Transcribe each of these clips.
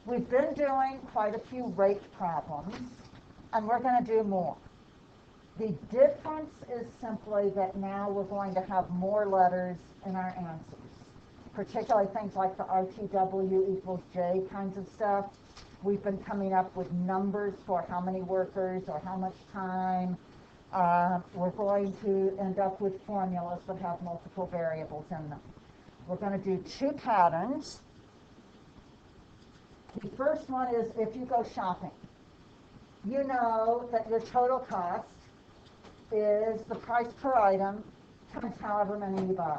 We've been doing quite a few rate problems, and we're going to do more. The difference is simply that now we're going to have more letters in our answers, particularly things like the RTW equals J kinds of stuff. We've been coming up with numbers for how many workers or how much time. We're going to end up with formulas that have multiple variables in them. We're going to do two patterns. The first one is if you go shopping. You know that your total cost is the price per item times however many you buy.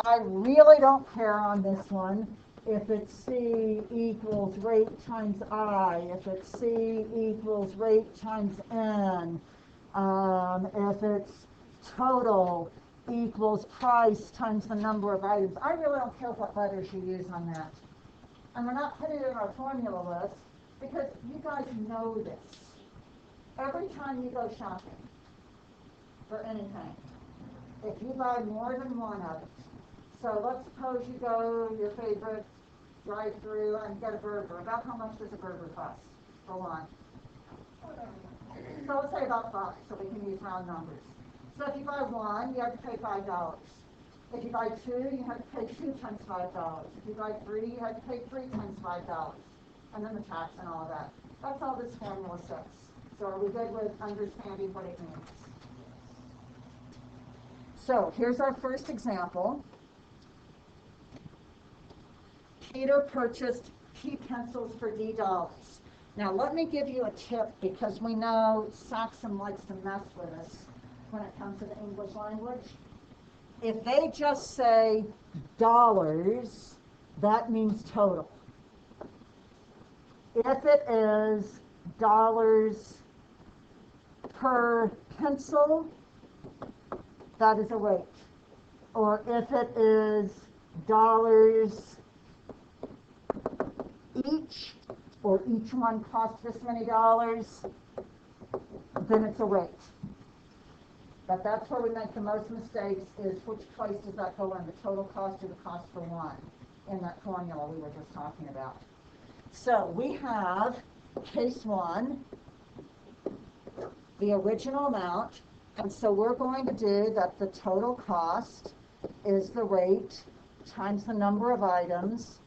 I really don't care on this one if it's C equals rate times I, if it's C equals rate times N, if it's total equals price times the number of items. I really don't care what letters you use on that. And we're not putting it in our formula list because you guys know this. Every time you go shopping for anything, if you buy more than one of it, so let's suppose you go to your favorite drive-through and get a burger. About how much does a burger cost for one? So let's say about $5, so we can use round numbers. So if you buy one, you have to pay $5. If you buy two, you have to pay 2 times $5. If you buy three, you have to pay 3 times $5. And then the tax and all of that. That's all this formula says. So are we good with understanding what it means? So here's our first example. Peter purchased P pencils for $D. Now let me give you a tip because we know Saxon likes to mess with us when it comes to the English language. If they just say dollars, that means total. If it is dollars per pencil, that is a rate. Or if it is dollars each, or each one costs this many dollars, then it's a rate. But that's where we make the most mistakes, is which place does that go in, the total cost or the cost for one, in that formula we were just talking about. So we have case one, the original amount, and so we're going to do that the total cost is the rate times the number of items,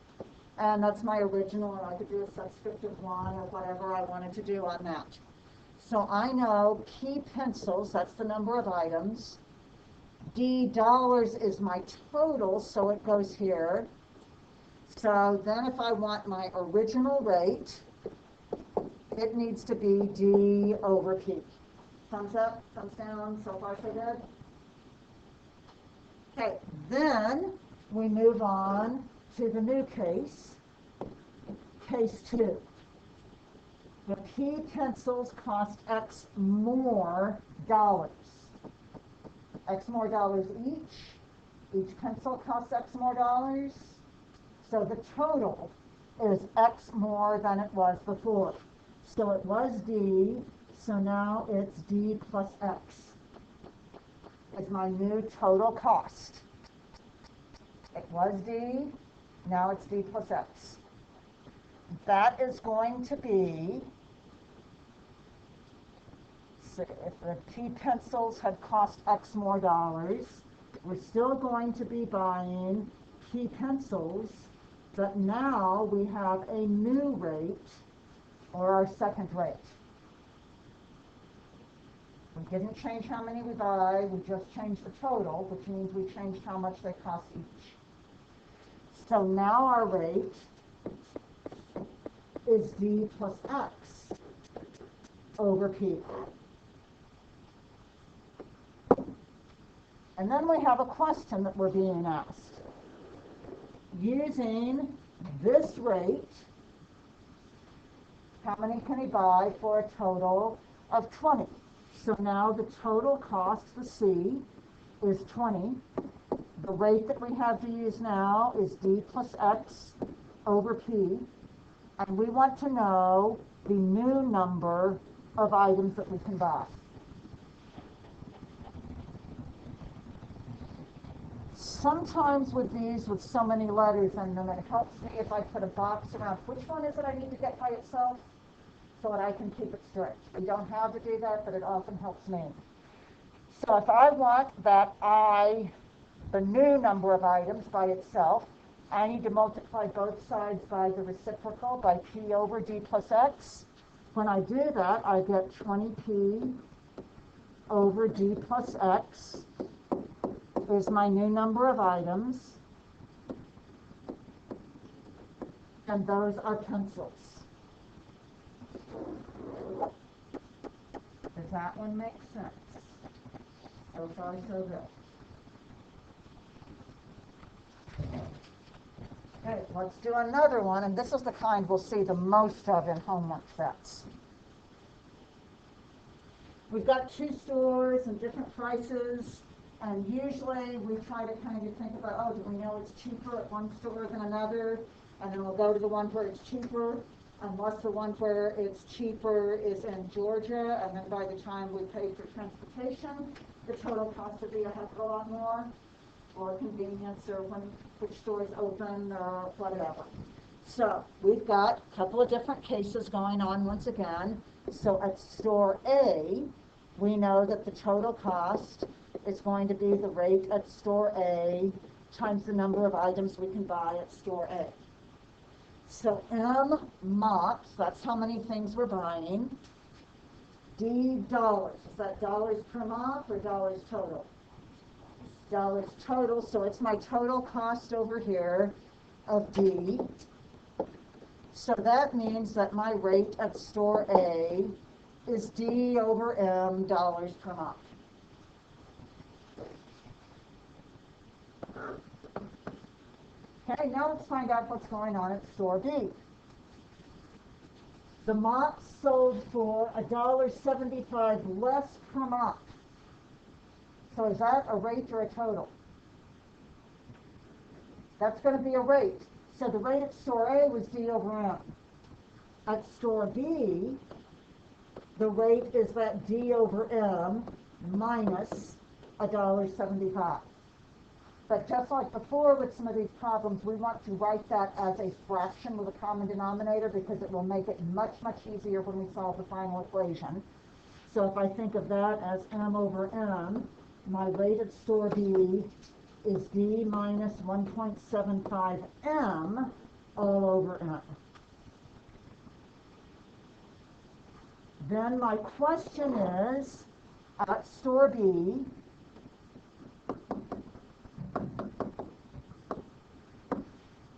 and that's my original, and I could do a subscript of 1 or whatever I wanted to do on that. So I know P pencils, that's the number of items. D dollars is my total, so it goes here. So then if I want my original rate, it needs to be D over P. Thumbs up, thumbs down, so far so good? Okay, then we move on to the new case, case 2. The P pencils cost X more dollars. X more dollars each. Each pencil costs X more dollars. So the total is X more than it was before. So it was D, so now it's D plus X is my new total cost. It was D, now it's D plus X. That is going to be, so if the P pencils had cost X more dollars, we're still going to be buying P pencils, but now we have a new rate, or our second rate. We didn't change how many we buy, we just changed the total, which means we changed how much they cost each. So now our rate is D plus X over P. And then we have a question that we're being asked. Using this rate, how many can he buy for a total of 20? So now the total cost for C is 20. The rate that we have to use now is D plus X over P. And we want to know the new number of items that we can buy. sometimes with these with so many letters in them, it helps me if I put a box around which one is it I need to get by itself so that I can keep it straight. You don't have to do that, but it often helps me. So if I want that the new number of items by itself, I need to multiply both sides by the reciprocal, by p over d plus x. When I do that, I get 20p over d plus x is my new number of items, and those are pencils. Does that one make sense? So far, so good. Okay, let's do another one, and this is the kind we'll see the most of in homework sets. We've got two stores and different prices, and usually we try to kind of think about, oh, do we know it's cheaper at one store than another? And then we'll go to the one where it's cheaper, unless the one where it's cheaper is in Georgia, and then by the time we pay for transportation, the total cost would be a heck of a lot more, or convenience, or which store is open, or whatever. So we've got a couple of different cases going on once again. So at store A, we know that the total cost is going to be the rate at store A times the number of items we can buy at store A. So M mops, that's how many things we're buying. D dollars, is that dollars per mop or dollars total? Dollars total, so it's my total cost over here of D. So that means that my rate at store A is D over M dollars per mop. Okay, now let's find out what's going on at store B. The mop sold for $1.75 less per mop. So is that a rate or a total? That's going to be a rate. So the rate at store A was D over M. At store B, the rate is that D over M minus $1.75. But just like before with some of these problems, we want to write that as a fraction with a common denominator because it will make it much, much easier when we solve the final equation. So if I think of that as M over M, my rate at store B is D minus 1.75 M all over M. Then my question is, at store B,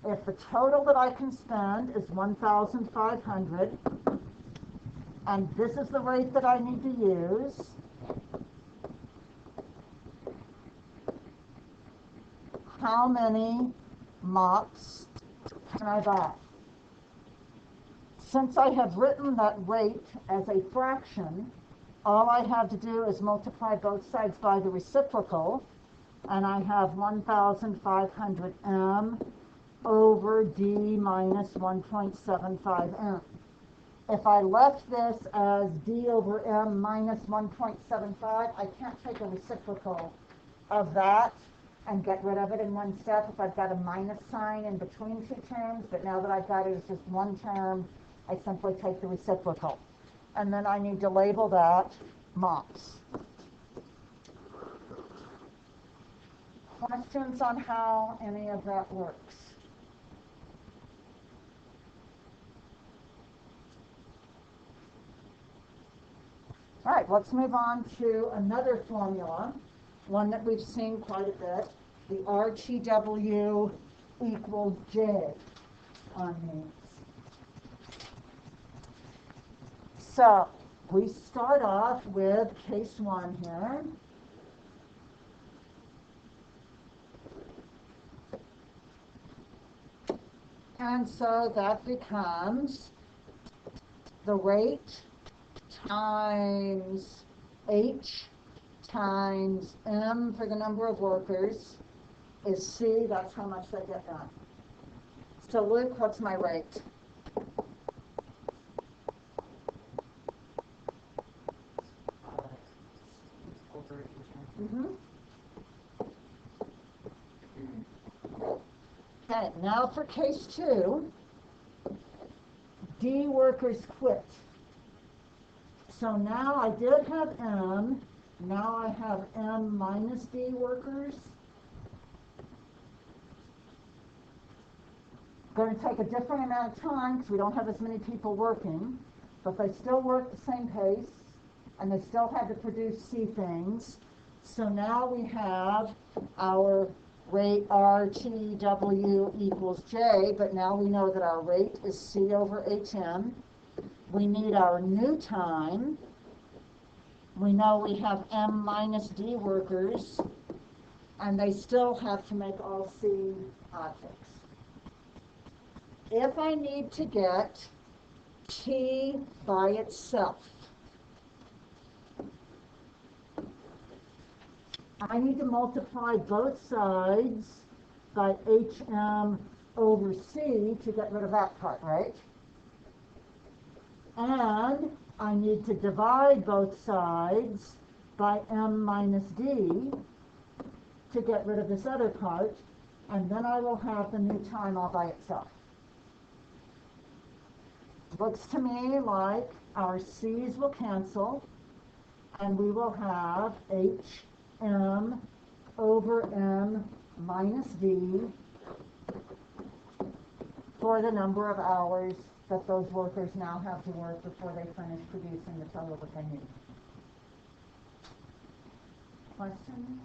if the total that I can spend is 1,500, and this is the rate that I need to use, how many mops can I buy? Since I have written that rate as a fraction, all I have to do is multiply both sides by the reciprocal, and I have 1,500 M over D minus 1.75 M. If I left this as D over M minus 1.75, I can't take a reciprocal of that and get rid of it in one step if I've got a minus sign in between two terms, but now that I've got it as just one term, I simply take the reciprocal. And then I need to label that mops. Questions on how any of that works? All right, let's move on to another formula, one that we've seen quite a bit, the RTW equals J on these. So we start off with case 1 here. And so that becomes the rate times H times M for the number of workers is C, that's how much they get done. So Luke, what's my rate? Okay, now for case 2, D workers quit. So now I did have M, now I have M minus D workers. Going to take a different amount of time because we don't have as many people working, but they still work the same pace, and they still had to produce C things. So now we have our rate RTW equals J, but now we know that our rate is C over HM. We need our new time. We know we have M minus D workers, and they still have to make all C objects. If I need to get T by itself, I need to multiply both sides by HM over C to get rid of that part, right? And I need to divide both sides by M minus D to get rid of this other part, and then I will have the new time all by itself. Looks to me like our C's will cancel, and we will have HM over M minus D for the number of hours that those workers now have to work before they finish producing the total that they need. Questions?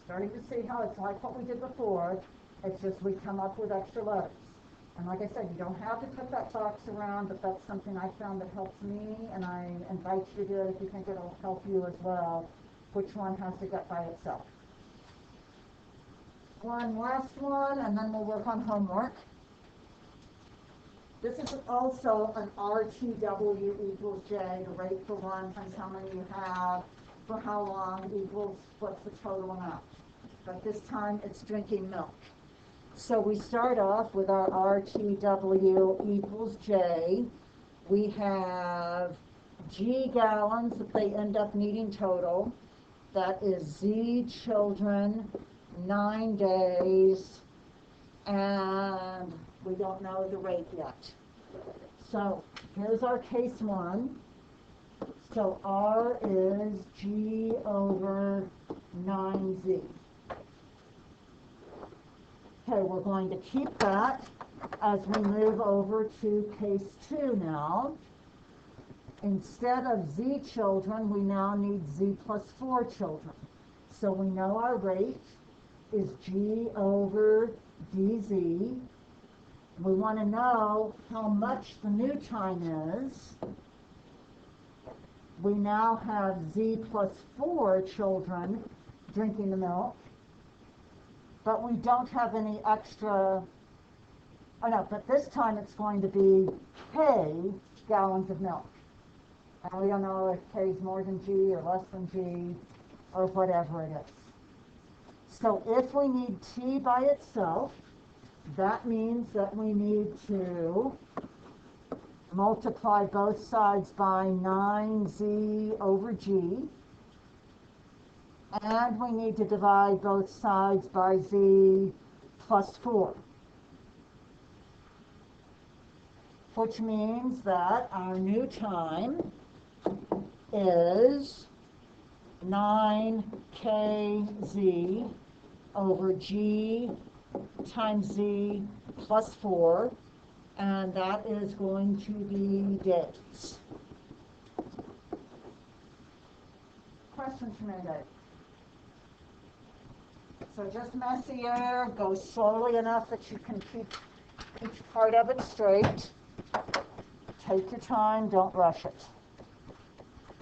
Starting to see how it's like what we did before. It's just we come up with extra letters. And like I said, you don't have to put that box around, but that's something I found that helps me, and I invite you to do it if you think it'll help you as well. Which one has to get by itself? One last one, and then we'll work on homework. This is also an RTW equals J, the rate for one times how many you have, for how long equals what's the total amount. But this time it's drinking milk. So we start off with our RTW equals J. We have G gallons that they end up needing total. That is Z children, 9 days, and we don't know the rate yet. So here's our case 1. So R is G over 9Z. Okay, we're going to keep that as we move over to case 2 now. Instead of Z children, we now need Z plus 4 children. So we know our rate is G over DZ. We want to know how much the new time is. We now have Z plus 4 children drinking the milk, but we don't have any extra, oh no, but this time it's going to be K gallons of milk. And we don't know if K is more than G or less than G or whatever it is. So if we need T by itself, that means that we need to multiply both sides by 9Z over G. And we need to divide both sides by Z plus 4. Which means that our new time is 9KZ over G times Z plus 4, and that is going to be days. Questions from anybody? So just messier, go slowly enough that you can keep each part of it straight. Take your time, don't rush it.